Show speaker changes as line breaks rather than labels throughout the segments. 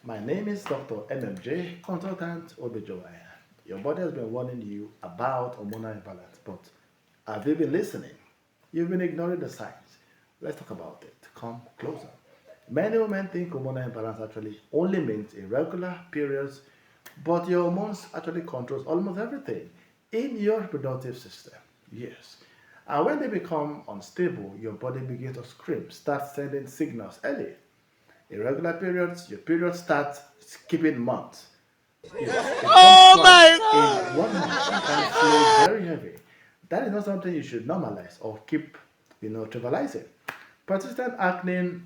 My name is Dr. MMJ, consultant OBGYN. Your body has been warning you about hormonal imbalance, but have you been listening? You've been ignoring the signs. Let's talk about it. Come closer. Many women think hormonal imbalance actually only means irregular periods, but your hormones actually controls almost everything in your reproductive system. Yes. And when they become unstable, your body begins to scream, start sending signals early. Irregular periods, your period starts skipping months. It comes
Oh my
twice in
god!
1 month, sometimes flows very heavy. That is not something you should normalize or keep, trivializing. Persistent acne,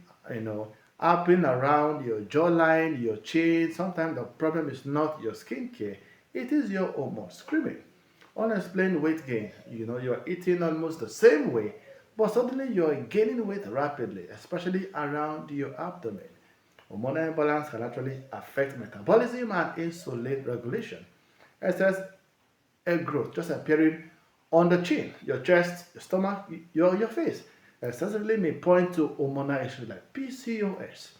happening around your jawline, your chin. Sometimes the problem is not your skincare, it is your hormones screaming. Unexplained weight gain. You're eating almost the same way, but suddenly you're gaining weight rapidly, especially around your abdomen. Hormonal imbalance can actually affect metabolism and insulin regulation. Excess egg growth just appearing on the chin, your chest, your stomach, your face. Excessively may point to hormonal issues like PCOS.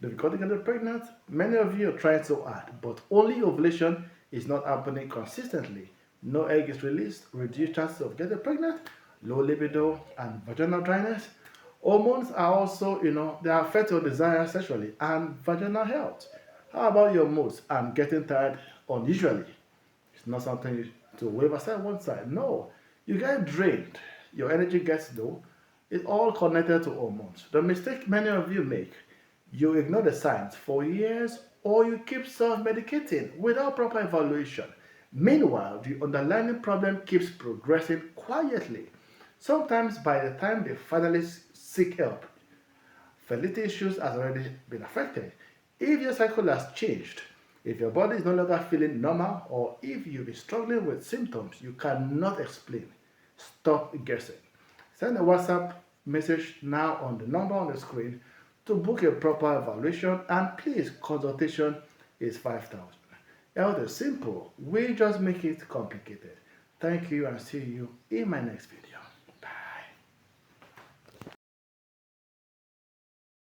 Difficulty getting pregnant, many of you are trying so hard, but only ovulation is not happening consistently. No egg is released, reduced chances of getting pregnant, low libido, and vaginal dryness. Hormones are also, they affect your desire sexually and vaginal health. How about your moods and getting tired unusually? It's not something to wave aside one side. No, you get drained. Your energy gets low. It's all connected to hormones. The mistake many of you make, you ignore the signs for years or you keep self-medicating without proper evaluation. Meanwhile, the underlying problem keeps progressing quietly. Sometimes by the time they finally seek help, fertility issues has already been affected. If your cycle has changed, if your body is no longer feeling normal, or if you've been struggling with symptoms you cannot explain, stop guessing. Send a WhatsApp message now on the number on the screen to book a proper evaluation, and please, consultation is 5,000. Health is simple, we just make it complicated. Thank you and see you in my next video.